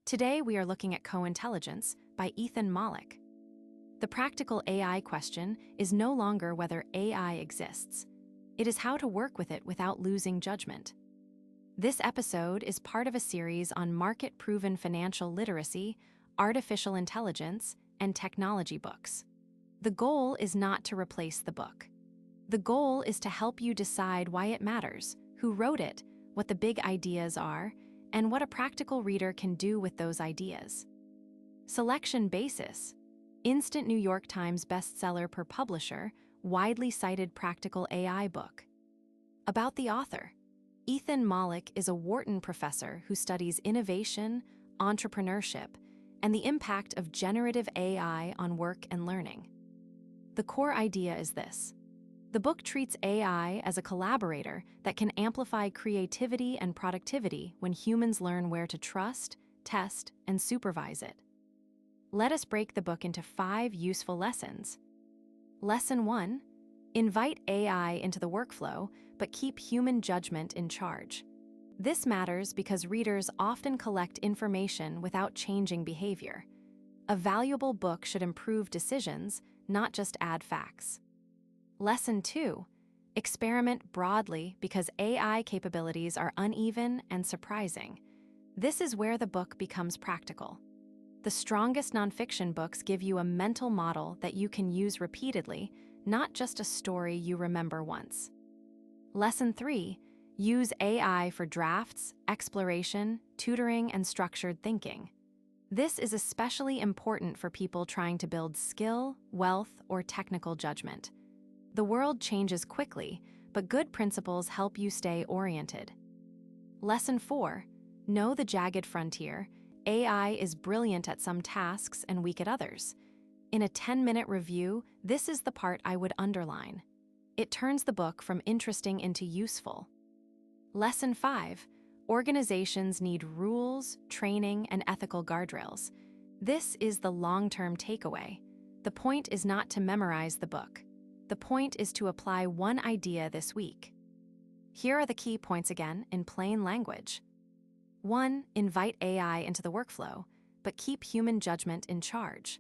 Today we are looking at Co-Intelligence by Ethan Mollick. The practical AI question is no longer whether AI exists. It is how to work with it without losing judgment. This episode is part of a series on market-proven financial literacy, artificial intelligence, and technology books. The goal is not to replace the book. The goal is to help you decide why it matters, who wrote it, what the big ideas are, and what a practical reader can do with those ideas. Selection basis: instant New York Times bestseller per publisher, widely cited practical AI book. About the author: Ethan Mollick is a Wharton professor who studies innovation, entrepreneurship, and the impact of generative AI on work and learning. The core idea is this: the book treats AI as a collaborator that can amplify creativity and productivity when humans learn where to trust, test, and supervise it. Let us break the book into 5 useful lessons. Lesson 1: invite AI into the workflow, but keep human judgment in charge. This matters because readers often collect information without changing behavior. A valuable book should improve decisions, not just add facts. Lesson 2: experiment broadly because AI capabilities are uneven and surprising. This is where the book becomes practical. The strongest nonfiction books give you a mental model that you can use repeatedly, not just a story you remember once. Lesson 3: use AI for drafts, exploration, tutoring, and structured thinking. This is especially important for people trying to build skill, wealth, or technical judgment. The world changes quickly, but good principles help you stay oriented. Lesson 4: know the jagged frontier. AI is brilliant at some tasks and weak at others. In a 10-minute review, this is the part I would underline. It turns the book from interesting into useful. Lesson 5: organizations need rules, training, and ethical guardrails. This is the long-term takeaway. The point is not to memorize the book. The point is to apply one idea this week. Here are the key points again in plain language. 1. Invite AI into the workflow, but keep human judgment in charge.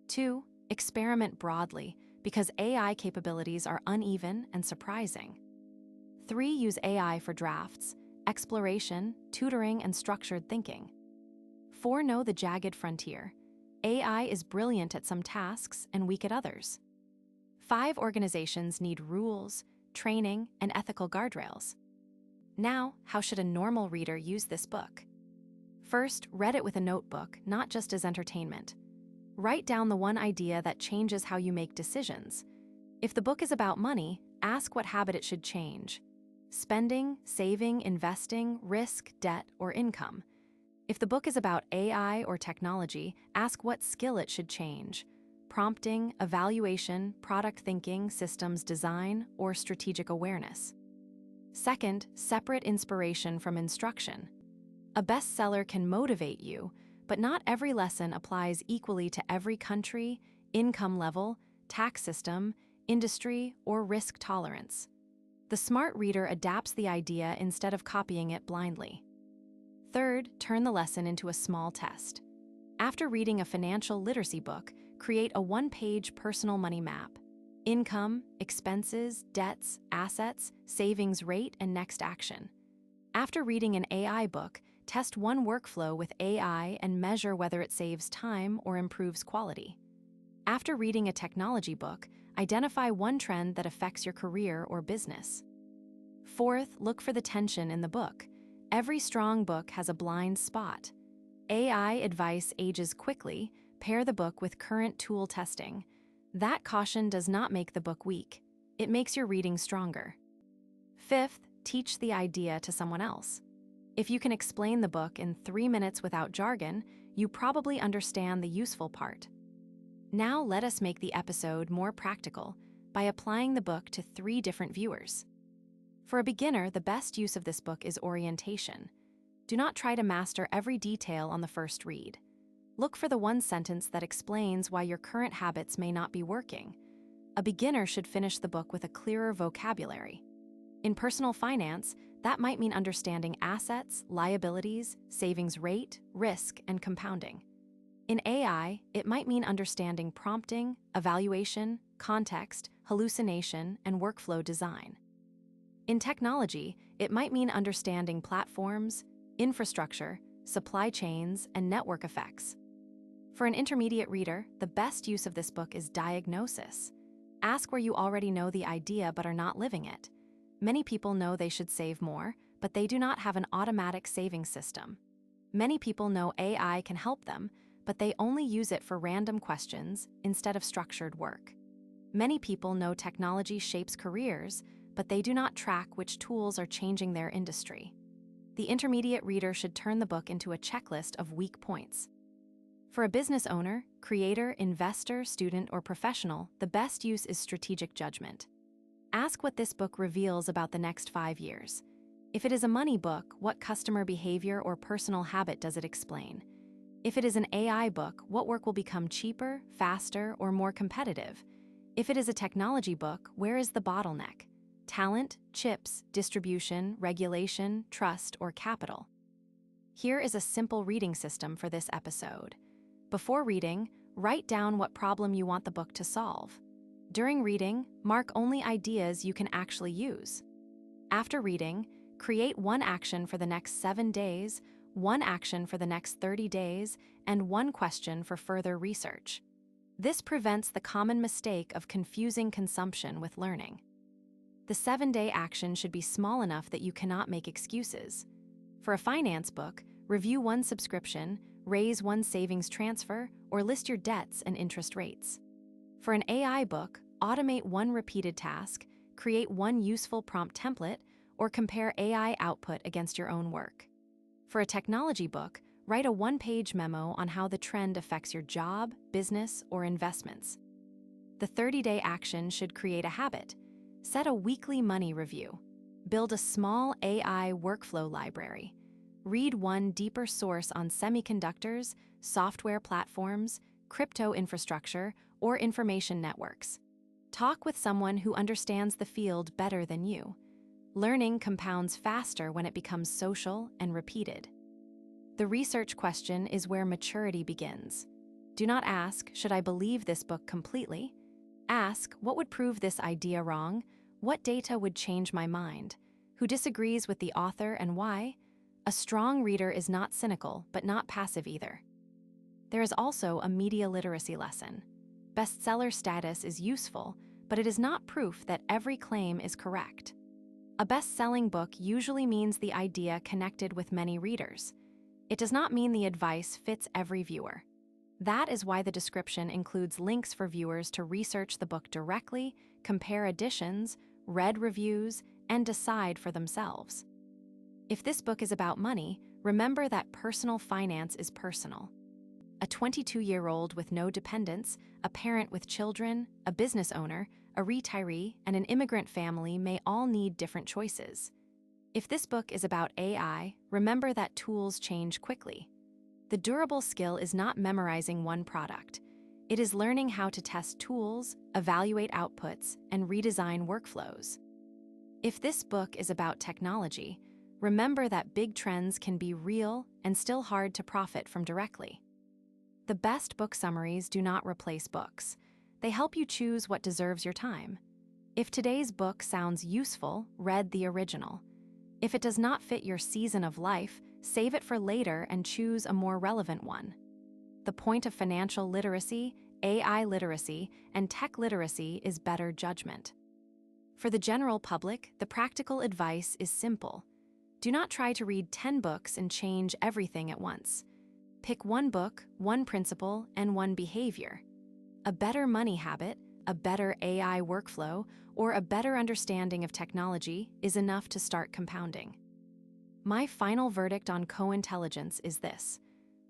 2. Experiment broadly because AI capabilities are uneven and surprising. 3. Use AI for drafts, exploration, tutoring, and structured thinking. 4. Know the jagged frontier. AI is brilliant at some tasks and weak at others. 5. Organizations need rules, training, and ethical guardrails. Now, how should a normal reader use this book? First, read it with a notebook, not just as entertainment. Write down the one idea that changes how you make decisions. If the book is about money, ask what habit it should change: spending, saving, investing, risk, debt, or income. If the book is about AI or technology, ask what skill it should change: prompting, evaluation, product thinking, systems design, or strategic awareness. Second, separate inspiration from instruction. A bestseller can motivate you, but not every lesson applies equally to every country, income level, tax system, industry, or risk tolerance. The smart reader adapts the idea instead of copying it blindly. Third, turn the lesson into a small test. After reading a financial literacy book, create a 1-page personal money map: income, expenses, debts, assets, savings rate, and next action. After reading an AI book, test one workflow with AI and measure whether it saves time or improves quality. After reading a technology book, identify one trend that affects your career or business. Fourth, look for the tension in the book. Every strong book has a blind spot. AI advice ages quickly. Pair the book with current tool testing. That caution does not make the book weak. It makes your reading stronger. Fifth, teach the idea to someone else. If you can explain the book in 3 minutes without jargon, you probably understand the useful part. Now let us make the episode more practical by applying the book to 3 different viewers. For a beginner, the best use of this book is orientation. Do not try to master every detail on the first read. Look for the one sentence that explains why your current habits may not be working. A beginner should finish the book with a clearer vocabulary. In personal finance, that might mean understanding assets, liabilities, savings rate, risk, and compounding. In AI, it might mean understanding prompting, evaluation, context, hallucination, and workflow design. In technology, it might mean understanding platforms, infrastructure, supply chains, and network effects. For an intermediate reader, the best use of this book is diagnosis. Ask where you already know the idea but are not living it. Many people know they should save more, but they do not have an automatic saving system. Many people know AI can help them, but they only use it for random questions instead of structured work. Many people know technology shapes careers, but they do not track which tools are changing their industry. The intermediate reader should turn the book into a checklist of weak points. For a business owner, creator, investor, student, or professional, the best use is strategic judgment. Ask what this book reveals about the next 5 years. If it is a money book, what customer behavior or personal habit does it explain? If it is an AI book, what work will become cheaper, faster, or more competitive? If it is a technology book, where is the bottleneck? Talent, chips, distribution, regulation, trust, or capital? Here is a simple reading system for this episode. Before reading, write down what problem you want the book to solve. During reading, mark only ideas you can actually use. After reading, create one action for the next 7 days, one action for the next 30 days, and one question for further research. This prevents the common mistake of confusing consumption with learning. The 7-day action should be small enough that you cannot make excuses. For a finance book, review one subscription, raise one savings transfer, or list your debts and interest rates. For an AI book, automate one repeated task, create one useful prompt template, or compare AI output against your own work. For a technology book, write a one-page memo on how the trend affects your job, business, or investments. The 30-day action should create a habit. Set a weekly money review. Build a small AI workflow library. Read one deeper source on semiconductors, software platforms, crypto infrastructure, or information networks. Talk with someone who understands the field better than you. Learning compounds faster when it becomes social and repeated. The research question is where maturity begins. Do not ask, should I believe this book completely? Ask, what would prove this idea wrong? What data would change my mind? Who disagrees with the author and why? A strong reader is not cynical, but not passive either. There is also a media literacy lesson. Bestseller status is useful, but it is not proof that every claim is correct. A best-selling book usually means the idea connected with many readers. It does not mean the advice fits every viewer. That is why the description includes links for viewers to research the book directly, compare editions, read reviews, and decide for themselves. If this book is about money, remember that personal finance is personal. A 22-year-old with no dependents, a parent with children, a business owner, a retiree, and an immigrant family may all need different choices. If this book is about AI, remember that tools change quickly. The durable skill is not memorizing one product. It is learning how to test tools, evaluate outputs, and redesign workflows. If this book is about technology, remember that big trends can be real and still hard to profit from directly. The best book summaries do not replace books. They help you choose what deserves your time. If today's book sounds useful, read the original. If it does not fit your season of life, save it for later and choose a more relevant one. The point of financial literacy, AI literacy, and tech literacy is better judgment. For the general public, the practical advice is simple. Do not try to read 10 books and change everything at once. Pick one book, one principle, and one behavior. A better money habit, a better AI workflow, or a better understanding of technology is enough to start compounding. My final verdict on co-intelligence is this.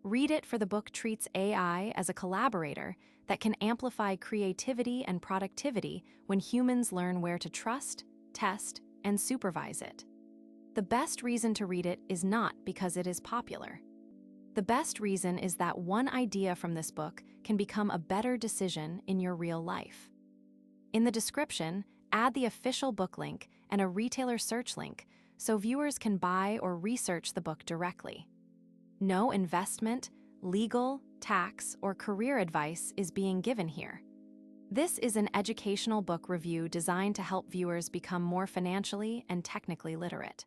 Read it, for the book treats AI as a collaborator that can amplify creativity and productivity when humans learn where to trust, test, and supervise it. The best reason to read it is not because it is popular. The best reason is that one idea from this book can become a better decision in your real life. In the description, Add the official book link and a retailer search link so viewers can buy or research the book directly. No investment, legal, tax, or career advice is being given here. This is an educational book review designed to help viewers become more financially and technically literate.